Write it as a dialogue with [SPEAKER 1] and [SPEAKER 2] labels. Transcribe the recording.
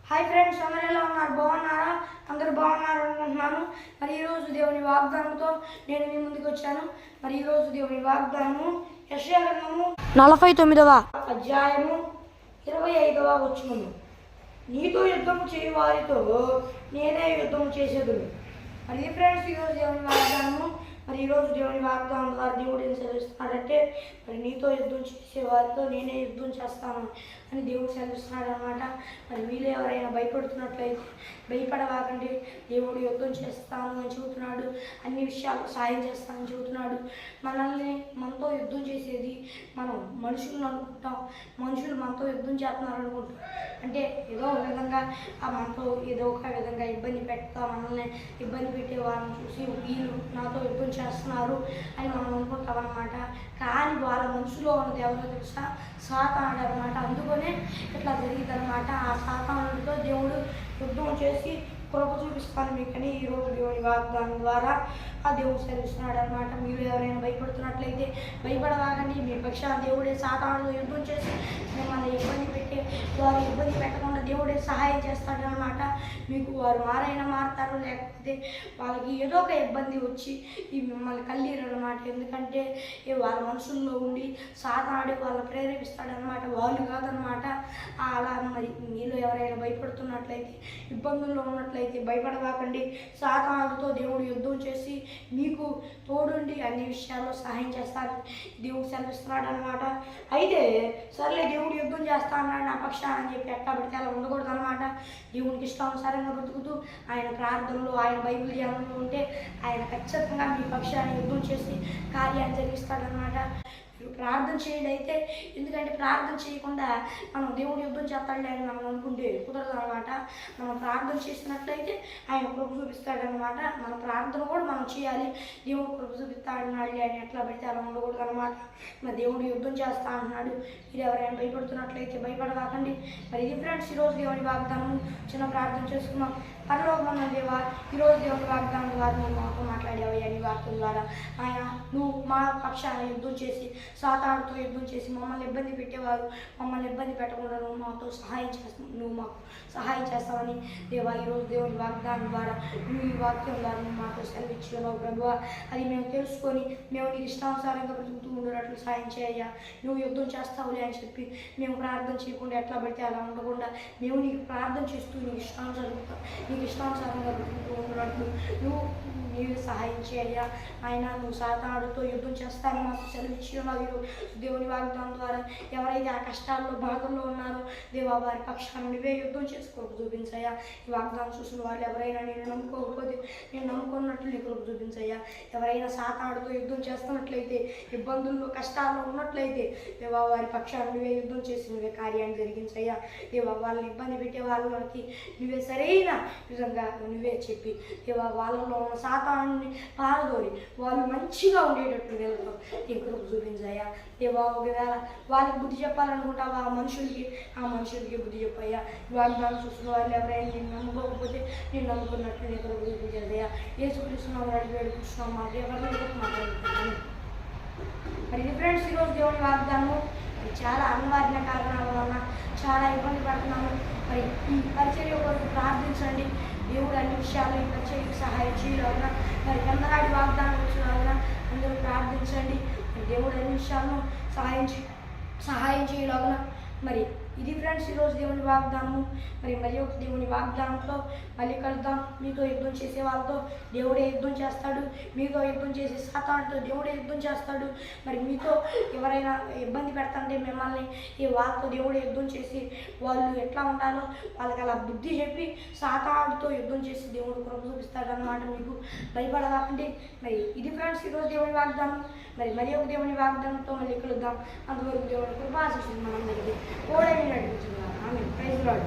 [SPEAKER 1] Hi friends, అందరూ ఎలా ఉన్నారు? బాగున్నారా? అందరూ బాగున్నారు అనుకుంటున్నాను. మరి ఈరోజు దేవుని వాగ్దానంతో నేను మీ ముందుకు వచ్చాను. మరి ఈరోజు దేవుని వాగ్దానము యెషయా గ్రంథము 49వ అధ్యాయము 25వ వచనము. నీతో యుద్ధము చేయి వారితో నేనే యుద్ధం చేసేదును. మరి ఫ్రెండ్స్, ఈరోజు దేవుని వాగ్దానము. మరి ఈరోజు దేవుని వాగ్దానం ద్వారా దేవుడు ఏం సెలవిస్తున్నాడంటే, మరి నీతో యుద్ధం చేసే వారితో నేనే యుద్ధం చేస్తాను అని దేవుడు సెలవిస్తున్నాడు అనమాట. మరి వీళ్ళు ఎవరైనా భయపడుతున్నట్లయితే భయపడవాకండి, దేవుడు యుద్ధం చేస్తాను అని చెబుతున్నాడు. అన్ని విషయాలు సాయం చేస్తానని చెబుతున్నాడు. మనతో యుద్ధం చేసేది మనం మనుషులను అనుకుంటాం. మనుషులు మనతో యుద్ధం చేస్తున్నారు అనుకుంటాం. అంటే ఏదో ఒక విధంగా మనతో ఏదో ఒక విధంగా ఇబ్బంది పెడతా, మనల్ని ఇబ్బంది పెట్టే వాళ్ళని చూసి వీళ్ళు నాతో యుద్ధం చేస్తున్నారు అని మనం అనుకుంటాం అనమాట. కానీ వాళ్ళ మనసులో ఉన్నది ఎవరో తెలుసా? సాతానుడు అనమాట. అందుకనే ఇట్లా జరిగింది అనమాట. ఆ సాతానుడితో దేవుడు యుద్ధం చేసి కృప చూపిస్తాను మీకని ఈరోజు దేవుని వాగ్దానం ద్వారా ఆ దేవుడు సెలవిస్తున్నాడు అనమాట. మీరు ఎవరైనా భయపడుతున్నట్లయితే భయపడవాకండి. మీ పక్షాన దేవుడే సాతానుడితో యుద్ధం చేసి మిమ్మల్ని ఇబ్బంది పెట్టే వారు ఇబ్బంది పెట్టకుండా దేవుడే సహాయం చేస్తాడనమాట. మీకు వారు మారుతారు, లేకపోతే వాళ్ళకి ఏదో ఒక ఇబ్బంది వచ్చి ఈ మిమ్మల్ని కల్లీరు అనమాట. ఎందుకంటే వాళ్ళ మనసుల్లో ఉండి సాతానుడు వాళ్ళని ప్రేరేపిస్తాడనమాట, వాళ్ళు కాదనమాట. అలా మరి మీలో ఎవరైనా భయపడుతున్నట్లయితే ఇబ్బందుల్లో ఉన్నట్లయితే భయపడవాకండి. సాతానుడితో దేవుడు యుద్ధం చేసి మీకు తోడుండి అన్ని విషయాల్లో సహాయం చేస్తాను దేవుడు సెలవిస్తున్నాడు అనమాట. అయితే సర్లే, దేవుడు యుద్ధం చేస్తా అన్నాడు నా పక్షాన అని చెప్పి ఎట్లా పెడితే అలా ఉండకూడదు అనమాట. దేవునికి ఇష్టానుసారంగా బ్రతుకుతూ ఆయన ప్రార్థనలో, ఆయన బైబిల్ ధ్యానంలో ఉంటే ఆయన ఖచ్చితంగా మీ పక్షాన్ని యుద్ధం చేసి కార్యాన్ని జరిగిస్తాడనమాట. ప్రార్థన చేయండి అయితే, ఎందుకంటే ప్రార్థన చేయకుండా మనం దేవుడు యుద్ధం చేస్తాడులే అని మనం అనుకుంటే కుదరదు అనమాట. మనం ప్రార్థన చేసినట్లయితే ఆయన కృప చూపిస్తాడనమాట. మన ప్రార్థన కూడా మనం చేయాలి. దేవుడు కృప చూపిస్తాడన్నాడు అని ఎట్లా పెడితే అలా ఉండకూడదు అనమాట. మరి దేవుడు యుద్ధం చేస్తా అంటున్నాడు. మీరు ఎవరైనా భయపడుతున్నట్లయితే భయపడవాకండి. మరి ఇది ఫ్రెండ్స్, ఈరోజు దేవుని వాగ్దానం. చిన్న ప్రార్థన చేసుకున్నాం. పరలోకమన్న దేవా, ఈరోజు దేవుని వాగ్దానం ద్వారా నువ్వు మాతో మాట్లాడేవయ్యా. నీ వాక్యం ద్వారా ఆయన నువ్వు మా పక్షాన యుద్ధం చేసి సాతానుడితో యుద్ధం చేసి మమ్మల్ని ఇబ్బంది పెట్టేవారు మమ్మల్ని ఇబ్బంది పెట్టకుండా నువ్వు మాతో సహాయం చేస్తావు, నువ్వు మాకు సహాయం చేస్తావని దేవా ఈరోజు దేవుని వాగ్దానం ద్వారా నువ్వు ఈ వాక్యం ద్వారా నువ్వు మాతో సెలవిచ్చున్నావు ప్రభువా. అది మేము తెలుసుకొని మేము నీకు ఇష్టానుసారంగా బ్రతుకుతూ ఉండేటట్లు సహాయం చేయ్యా. నువ్వు యుద్ధం చేస్తావులే అని చెప్పి మేము ప్రార్థన చేయకుండా ఎట్లా పెడితే అలా ఉండకుండా మేము నీకు ప్రార్థన చేస్తూ నీకు ఇష్టానుసారంగా బ్రతుకుతూ ఉండేటట్లు నీవు సహాయం చేయ్యా. ఆయన నువ్వు సాతానుడితో యుద్ధం చేస్తానని మాకు సెలవిచ్చున్నావు. దేవుని వాగ్దానం ద్వారా ఎవరైతే ఆ కష్టాల్లో బాధల్లో ఉన్నారో దేవా వారి పక్షాన నువ్వే యుద్ధం చేసుకోకు చూపించయ్యా. ఈ వాగ్దానం చూసిన వాళ్ళు ఎవరైనా నేను నమ్ముకోకపోతే నేను నమ్ముకున్నట్లు నీ కృప చూపించయ్యా. ఎవరైనా సాతానుడితో యుద్ధం చేస్తున్నట్లయితే ఇబ్బందుల్లో కష్టాల్లో ఉన్నట్లయితే దేవా వారి పక్షాన నువ్వే యుద్ధం చేసి నువ్వే కార్యాన్ని జరిగించయ్యా. దేవా వాళ్ళని ఇబ్బంది పెట్టే వాళ్ళకి నువ్వే సరైన విధంగా నువ్వే చెప్పి దేవా వాళ్ళలో ఉన్న సాతానుడిని పారదోరి వాళ్ళు మంచిగా ఉండేటట్టు వెళ్తాం నీ కృప చూపించయ్యా. దేవా ఒకవేళ వాళ్ళకి బుద్ధి చెప్పాలనుకుంటావా ఆ మనుషులకి బుద్ధి చెప్పయ్యా. వాగ్దానం చూసిన వాళ్ళు ఎవరైనా నేను నమ్ముకోకపోతే నేను నమ్ముకున్నట్లు నీ కృప చూపించదయ్యా. యేసుక్రీస్తునామమున అడిగి వేడుకుంటున్నాం మా దేవతలకు మాట్లాడుతున్నాను. మరి ఫ్రెండ్స్, ఈరోజు దేవుని వాగ్దానము చాలా అనివార్య కారణాల వలన చాలా ఇబ్బంది పడుతున్నాను. మరి ఈ పరిచర్య కొరకు ప్రార్థించండి. దేవుడు అన్ని విషయాలు ఈ పరిచర్యకు సహాయం చేయలాగిన మరి ఎందరాడి వాగ్దానం వచ్చేలాగిన అందరూ ప్రార్థించండి. దేవుడు అన్ని విషయాలను సహాయం చేయలాగిన మరి ఇది ఫ్రెండ్స్ ఈరోజు దేవుని వాగ్దానము. మరి ఒక దేవుని వాగ్దానంతో మళ్ళీ కలుద్దాం. మీతో యుద్ధం చేసే వాళ్ళతో దేవుడే యుద్ధం చేస్తాడు. మీతో యుద్ధం చేసే సాతానుడితో దేవుడే యుద్ధం చేస్తాడు. మరి మీతో ఎవరైనా ఇబ్బంది పెడతాంటే మిమ్మల్ని వాళ్ళతో దేవుడే యుద్ధం చేసి వాళ్ళు ఎట్లా ఉండాలో వాళ్ళకి అలా బుద్ధి చెప్పి సాతానుడితో యుద్ధం చేసి దేవుడు కృప చూపిస్తాడు అన్నమాట. మీకు భయపడవాకండి. మరి ఇది ఫ్రెండ్స్ ఈరోజు దేవుని వాగ్దానం. మరి ఒక దేవుని వాగ్దానంతో మళ్ళీ కలుద్దాం. అంతవరకు దేవుని కృప ఆశీస్సులు మనం జరిగి నడిపించుకున్నాను. ఆమేన్. Praise lord.